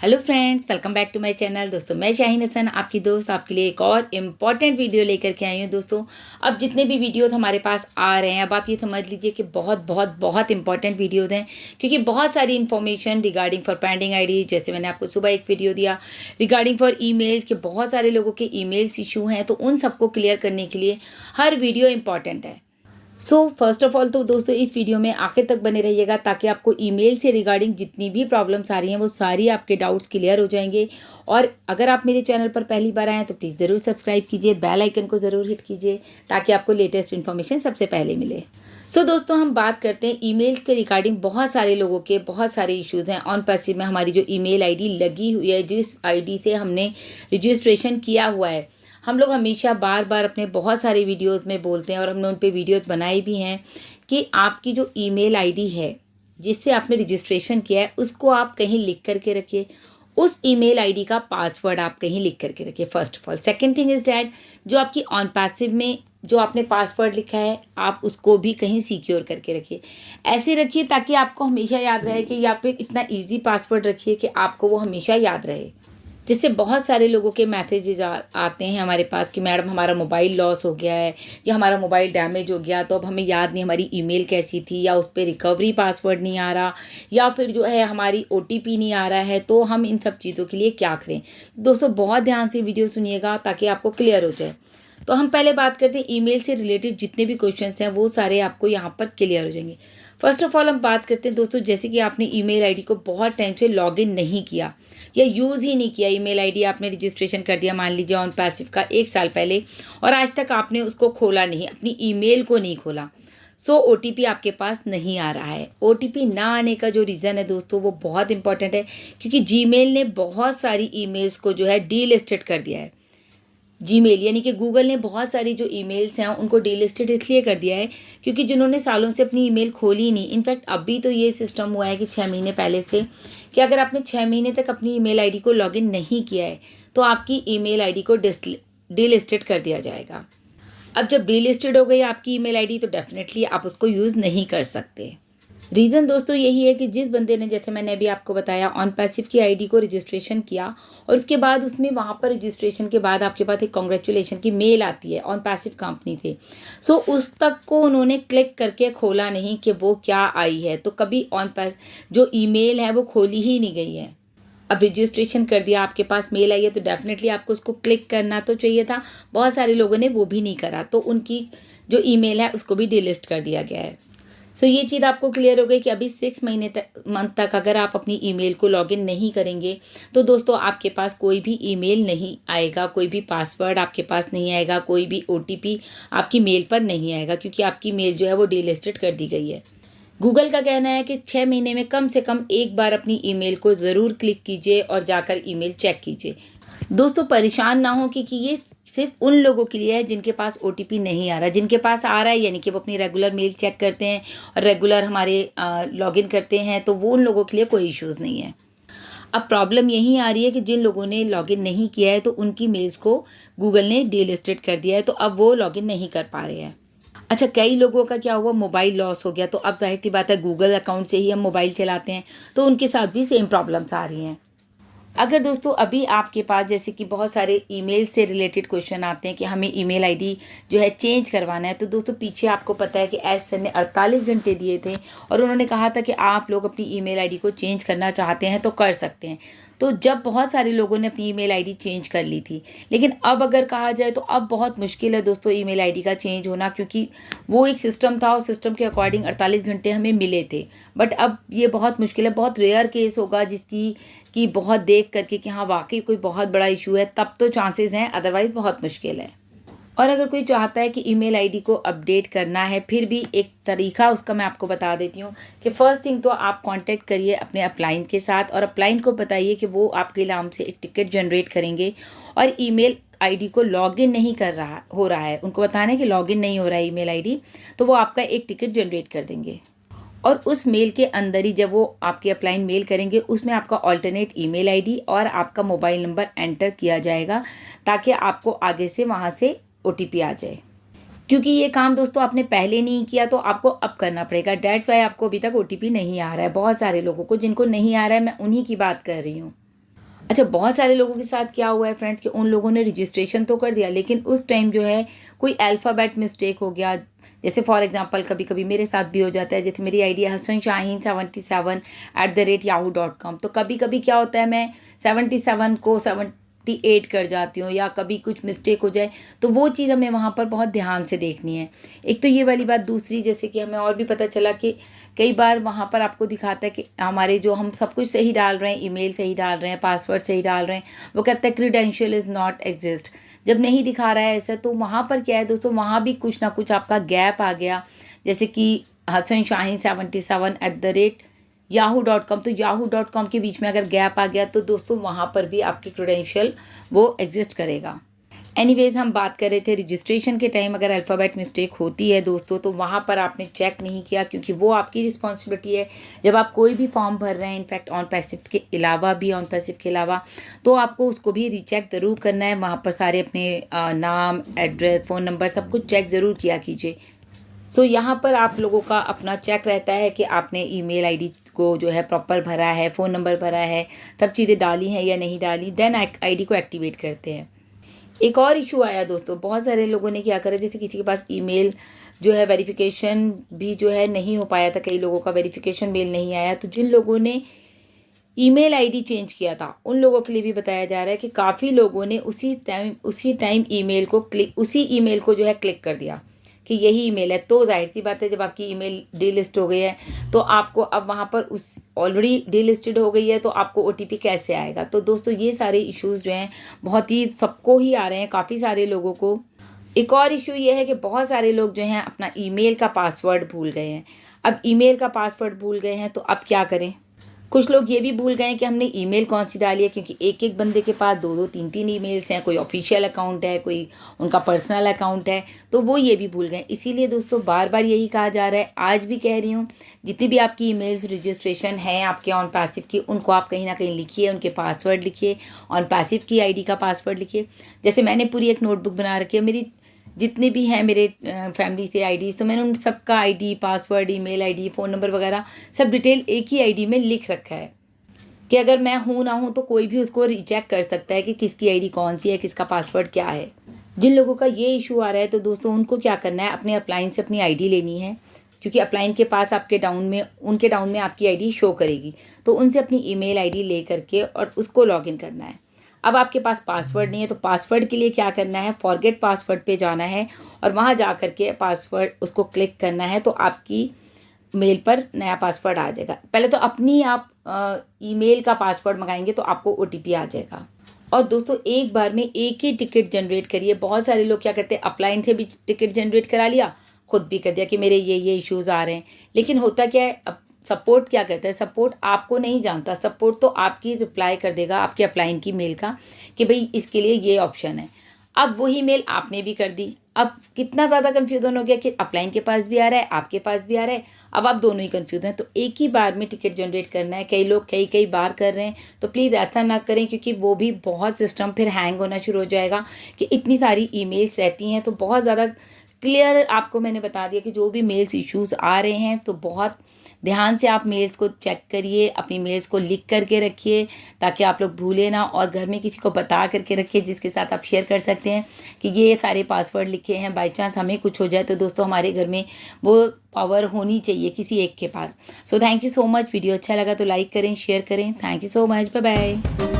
Hello friends, welcome back to my channel. दोस्तों मैं शाहीन हसन आपकी दोस्त आपके लिए एक और इम्पॉर्टेंट वीडियो लेकर के आई हूँ। दोस्तों अब जितने भी वीडियोस हमारे पास आ रहे हैं, अब आप ये समझ लीजिए कि बहुत बहुत बहुत इंपॉर्टेंट वीडियोस हैं, क्योंकि बहुत सारी information regarding for pending ID, जैसे मैंने आपको सुबह एक वीडियो दिया रिगार्डिंग फॉर ईमेल्स के बहुत सारे लोगों के ईमेल्स इशू हैं, तो उन सबको क्लियर करने के लिए हर वीडियो इंपॉर्टेंट है। फर्स्ट ऑफ ऑल तो दोस्तों इस वीडियो में आखिर तक बने रहिएगा, ताकि आपको ईमेल से रिगार्डिंग जितनी भी प्रॉब्लम्स आ रही हैं वो सारी आपके डाउट्स क्लियर हो जाएंगे। और अगर आप मेरे चैनल पर पहली बार आए हैं तो प्लीज़ ज़रूर सब्सक्राइब कीजिए, बेल आइकन को ज़रूर हिट कीजिए, ताकि आपको लेटेस्ट इन्फॉर्मेशन सबसे पहले मिले। दोस्तों हम बात करते हैं ईमेल के रिगार्डिंग। बहुत सारे लोगों के बहुत सारे इश्यूज़ हैं। ऑन पैसिव में हमारी जो ईमेल आईडी लगी हुई है, जिस आईडी से हमने रजिस्ट्रेशन किया हुआ है, हम लोग हमेशा बार बार अपने बहुत सारे वीडियोस में बोलते हैं और हमने उन पे वीडियोस बनाए भी हैं कि आपकी जो ईमेल आईडी है जिससे आपने रजिस्ट्रेशन किया है, उसको आप कहीं लिख करके रखिए। उस ईमेल आईडी का पासवर्ड आप कहीं लिख करके रखिए, first of all. Second thing is that, जो आपकी ऑन पैसिव में जो आपने पासवर्ड लिखा है, आप उसको भी कहीं सिक्योर करके रखिए। ऐसे रखिए ताकि आपको हमेशा याद रहे कि, या फिर इतना ईजी पासवर्ड रखिए कि आपको वो हमेशा याद रहे। जिससे बहुत सारे लोगों के मैसेजेज आते हैं हमारे पास कि मैडम हमारा मोबाइल लॉस हो गया है, या हमारा मोबाइल डैमेज हो गया, तो अब हमें याद नहीं हमारी ईमेल कैसी थी, या उस पर रिकवरी पासवर्ड नहीं आ रहा, या फिर जो है हमारी ओटीपी नहीं आ रहा है, तो हम इन सब चीज़ों के लिए क्या करें। दोस्तों बहुत ध्यान से वीडियो सुनिएगा ताकि आपको क्लियर हो जाए। तो हम पहले बात करते हैं ईमेल से रिलेटेड जितने भी क्वेश्चंस हैं वो सारे आपको यहाँ पर क्लियर हो जाएंगे। फर्स्ट ऑफ ऑल हम बात करते हैं दोस्तों, जैसे कि आपने ईमेल आईडी को बहुत टाइम से लॉगिन नहीं किया या यूज़ ही नहीं किया। ईमेल आईडी आपने रजिस्ट्रेशन कर दिया, मान लीजिए ऑन पैसिव का 1 साल पहले, और आज तक आपने उसको खोला नहीं, अपनी ईमेल को नहीं खोला। ओटीपी आपके पास नहीं आ रहा है। ओटीपी ना आने का जो रीज़न है दोस्तों वो बहुत इंपॉर्टेंट है, क्योंकि जीमेल ने बहुत सारी ईमेल्स को जो है डीलिस्टेड कर दिया है। जीमेल यानी कि गूगल ने बहुत सारी जो ईमेल्स हैं उनको डीलिस्टेड इसलिए कर दिया है क्योंकि जिन्होंने सालों से अपनी ईमेल खोली ही नहीं। इनफैक्ट अभी तो ये सिस्टम हुआ है कि 6 महीने पहले से, कि अगर आपने 6 महीने तक अपनी ईमेल आईडी को लॉगिन नहीं किया है तो आपकी ईमेल आईडी को डीलिस्टेड कर दिया जाएगा। अब जब डीलिस्टेड हो गई आपकी ईमेल आईडी, तो डेफिनेटली आप उसको यूज़ नहीं कर सकते। रीज़न दोस्तों यही है कि जिस बंदे ने, जैसे मैंने अभी आपको बताया, ऑन पैसिव की आईडी को रजिस्ट्रेशन किया और उसके बाद उसमें वहाँ पर रजिस्ट्रेशन के बाद आपके पास एक कॉन्ग्रेचुलेशन की मेल आती है ऑन पैसिव कंपनी से। उस तक को उन्होंने क्लिक करके खोला नहीं कि वो क्या आई है, तो कभी ऑन पैस जो ईमेल है वो खोली ही नहीं गई है। अब रजिस्ट्रेशन कर दिया, आपके पास मेल आई है, तो डेफिनेटली आपको उसको क्लिक करना तो चाहिए था। बहुत सारे लोगों ने वो भी नहीं करा, तो उनकी जो ईमेल है उसको भी डिलीट कर दिया गया है। ये चीज़ आपको क्लियर हो गई कि अभी 6 महीने मंथ तक अगर आप अपनी ईमेल को लॉगिन नहीं करेंगे तो दोस्तों आपके पास कोई भी ईमेल नहीं आएगा, कोई भी पासवर्ड आपके पास नहीं आएगा, कोई भी ओटीपी आपकी मेल पर नहीं आएगा, क्योंकि आपकी मेल जो है वो डीलिस्टेड कर दी गई है। गूगल का कहना है कि 6 महीने में कम से कम एक बार अपनी ईमेल को ज़रूर क्लिक कीजिए और जाकर ईमेल चेक कीजिए। दोस्तों परेशान ना हो, क्योंकि ये सिर्फ उन लोगों के लिए है जिनके पास ओटीपी नहीं आ रहा। जिनके पास आ रहा है यानी कि वो अपनी रेगुलर मेल चेक करते हैं और रेगुलर हमारे लॉगिन करते हैं, तो वो उन लोगों के लिए कोई इश्यूज़ नहीं है। अब प्रॉब्लम यही आ रही है कि जिन लोगों ने लॉगिन नहीं किया है तो उनकी मेल्स को गूगल ने डीलिस्टेड कर दिया है, तो अब वो लॉगिन नहीं कर पा रहे हैं। अच्छा, कई लोगों का क्या हुआ, मोबाइल लॉस हो गया, तो अब जाहिर सी बात है गूगल अकाउंट से ही हम मोबाइल चलाते हैं, तो उनके साथ भी सेम प्रॉब्लम्स आ रही हैं। अगर दोस्तों अभी आपके पास जैसे कि बहुत सारे ईमेल से रिलेटेड क्वेश्चन आते हैं कि हमें ईमेल आईडी जो है चेंज करवाना है, तो दोस्तों पीछे आपको पता है कि एस सर ने 48 घंटे दिए थे और उन्होंने कहा था कि आप लोग अपनी ईमेल आईडी को चेंज करना चाहते हैं तो कर सकते हैं। तो जब बहुत सारे लोगों ने अपनी ईमेल आईडी चेंज कर ली थी, लेकिन अब अगर कहा जाए तो अब बहुत मुश्किल है दोस्तों ईमेल आईडी का चेंज होना, क्योंकि वो एक सिस्टम था और सिस्टम के अकॉर्डिंग 48 घंटे हमें मिले थे। बट अब ये बहुत मुश्किल है, बहुत रेयर केस होगा जिसकी कि बहुत देख करके कि हाँ वाकई कोई बहुत बड़ा इशू है, तब तो चांसेस हैं, अदरवाइज़ बहुत मुश्किल है। और अगर कोई चाहता है कि ईमेल आईडी को अपडेट करना है, फिर भी एक तरीका उसका मैं आपको बता देती हूँ कि फ़र्स्ट थिंग तो आप कांटेक्ट करिए अपने अपलाइन के साथ और अपलाइन को बताइए कि वो आपके नाम से एक टिकट जनरेट करेंगे और ईमेल आईडी को लॉगिन नहीं हो रहा है, उनको बताना है कि लॉगिन नहीं हो रहा है ईमेल आईडी, तो वो आपका एक टिकट जनरेट कर देंगे। और उस मेल के अंदर ही जब वो आपके अपलाइन मेल करेंगे, उसमें आपका ऑल्टरनेट ईमेल आईडी और आपका मोबाइल नंबर एंटर किया जाएगा, ताकि आपको आगे से वहाँ से ओटीपी आ जाए। क्योंकि ये काम दोस्तों आपने पहले नहीं किया तो आपको अब करना पड़ेगा। डेट्स वाई आपको अभी तक ओटीपी नहीं आ रहा है। बहुत सारे लोगों को जिनको नहीं आ रहा है, मैं उन्हीं की बात कर रही हूँ। अच्छा, बहुत सारे लोगों के साथ क्या हुआ है फ्रेंड्स कि उन लोगों ने रजिस्ट्रेशन तो कर दिया, लेकिन उस टाइम जो है कोई अल्फ़ाबेट मिस्टेक हो गया। जैसे फॉर एग्ज़ाम्पल कभी-कभी मेरे साथ भी हो जाता है, जैसे मेरी आईडी है हसन शाहीन 77 @yahoo.com। तो कभी-कभी क्या होता है, मैं 77 को 78 कर जाती हूँ, या कभी कुछ मिस्टेक हो जाए, तो वो चीज़ हमें वहाँ पर बहुत ध्यान से देखनी है। एक तो ये वाली बात, दूसरी जैसे कि हमें और भी पता चला कि कई बार वहाँ पर आपको दिखाता है कि हमारे जो हम सब कुछ सही डाल रहे हैं, ईमेल सही डाल रहे हैं, पासवर्ड सही डाल रहे हैं, वो कहता है क्रीडेंशियल इज़ नॉट एग्जिस्ट। जब नहीं दिखा रहा है ऐसा, तो वहाँ पर क्या है दोस्तों, वहाँ भी कुछ ना कुछ आपका गैप आ गया। जैसे कि हसन शाहीन 77 @yahoo.com, तो yahoo.com के बीच में अगर गैप आ गया, तो दोस्तों वहाँ पर भी आपकी क्रीडेंशियल वो एग्जिस्ट करेगा। एनीवेज़, हम बात कर रहे थे रजिस्ट्रेशन के टाइम अगर अल्फ़ाबेट मिस्टेक होती है दोस्तों, तो वहाँ पर आपने चेक नहीं किया, क्योंकि वो आपकी रिस्पॉन्सिबिलिटी है। जब आप कोई भी फॉर्म भर रहे हैं, इनफैक्ट ऑन पैसिव के अलावा भी, ऑन पैसिव के अलावा, तो आपको उसको भी रीचेक ज़रूर करना है। वहाँ पर सारे अपने नाम, एड्रेस, फ़ोन नंबर सब कुछ चेक ज़रूर किया कीजिए। सो यहाँ पर आप लोगों का अपना चेक रहता है कि आपने ईमेल आईडी को जो है प्रॉपर भरा है, फ़ोन नंबर भरा है, सब चीज़ें डाली हैं या नहीं डाली, देन आईडी को एक्टिवेट करते हैं। एक और इशू आया दोस्तों, बहुत सारे लोगों ने क्या करा, जैसे किसी के पास ईमेल जो है वेरिफिकेशन भी जो है नहीं हो पाया था, कई लोगों का वेरिफिकेशन मेल नहीं आया। तो जिन लोगों ने ईमेल आईडी चेंज किया था, उन लोगों के लिए भी बताया जा रहा है कि काफ़ी लोगों ने उसी टाइम उसी ईमेल को जो है क्लिक कर दिया कि यही ईमेल है। तो जाहिर सी बात है, जब आपकी ईमेल डीलिस्ट हो गई है, तो आपको अब वहाँ पर उस ऑलरेडी डीलिस्टेड हो गई है, तो आपको ओटीपी कैसे आएगा। तो दोस्तों ये सारे इश्यूज़ जो हैं बहुत ही सबको ही आ रहे हैं, काफ़ी सारे लोगों को। एक और इशू ये है कि बहुत सारे लोग जो हैं अपना ईमेल का पासवर्ड भूल गए हैं। अब ईमेल का पासवर्ड भूल गए हैं, तो अब क्या करें। कुछ लोग ये भी भूल गए हैं कि हमने ईमेल कौन-सी डाली है, क्योंकि एक-एक बंदे के पास 2-2 3-3 ईमेल्स हैं, कोई ऑफ़िशियल अकाउंट है, कोई उनका पर्सनल अकाउंट है, तो वो ये भी भूल गए। इसीलिए दोस्तों बार-बार यही कहा जा रहा है, आज भी कह रही हूँ, जितनी भी आपकी ईमेल्स रजिस्ट्रेशन है आपके ऑन पैसिव की, उनको आप कहीं न कहीं लिखिए, उनके पासवर्ड लिखिए, ऑन पैसिव की आईडी का पासवर्ड लिखिए। जैसे मैंने पूरी एक नोटबुक बना रखी है, मेरी जितने भी हैं मेरे फैमिली से आईडीज़, तो मैंने उन सबका ID, password, email ID, phone number वगैरह सब डिटेल एक ही आईडी में लिख रखा है, कि अगर मैं हूँ ना हूँ तो कोई भी उसको रीचेक कर सकता है कि किसकी आईडी कौन-सी है, किसका पासवर्ड क्या है। जिन लोगों का ये इश्यू आ रहा है, तो दोस्तों उनको क्या करना है, अपने अपलाइन से अपनी आईडी लेनी है, क्योंकि अपलाइन के पास आपके डाउन में, उनके डाउन में आपकी आईडी शो करेगी। तो उनसे अपनी ईमेल आईडी ले करके और उसको लॉगिन करना है। अब आपके पास पासवर्ड नहीं है, तो पासवर्ड के लिए क्या करना है, फॉरगेट पासवर्ड पे जाना है, और वहाँ जा कर के पासवर्ड उसको क्लिक करना है, तो आपकी मेल पर नया पासवर्ड आ जाएगा। पहले तो अपनी आप ईमेल का पासवर्ड मंगाएंगे, तो आपको ओटीपी आ जाएगा। और दोस्तों एक बार में एक ही टिकट जनरेट करिए। बहुत सारे लोग क्या करते हैं, अपलाइन से भी टिकट जनरेट करा लिया, खुद भी कर दिया कि मेरे ये इश्यूज़ आ रहे हैं। लेकिन होता क्या है, अब सपोर्ट क्या करता है, सपोर्ट आपको नहीं जानता, सपोर्ट तो आपकी रिप्लाई कर देगा आपके अपलाइन की मेल का, कि भाई इसके लिए ये ऑप्शन है। अब वही मेल आपने भी कर दी। अब कितना ज़्यादा कन्फ्यूज़न हो गया कि अपलाइन के पास भी आ रहा है, आपके पास भी आ रहा है, अब आप दोनों ही कन्फ्यूज़ हैं। तो एक ही बार में टिकट जनरेट करना है। कई लोग कई बार कर रहे हैं, तो प्लीज़ ऐसा ना करें, क्योंकि वो भी बहुत सिस्टम फिर हैंग होना शुरू हो जाएगा कि इतनी सारी ईमेल्स रहती हैं। तो बहुत ज़्यादा क्लियर आपको मैंने बता दिया कि जो भी मेल्स इश्यूज़ आ रहे हैं, तो बहुत ध्यान से आप मेल्स को चेक करिए, अपनी मेल्स को लिख करके रखिए, ताकि आप लोग भूलें ना, और घर में किसी को बता करके रखिए जिसके साथ आप शेयर कर सकते हैं कि ये सारे पासवर्ड लिखे हैं। बाय चांस हमें कुछ हो जाए, तो दोस्तों हमारे घर में वो पावर होनी चाहिए किसी एक के पास। So thank you so much. Video अच्छा लगा तो लाइक करें, शेयर करें। Thank you so much. Bye bye.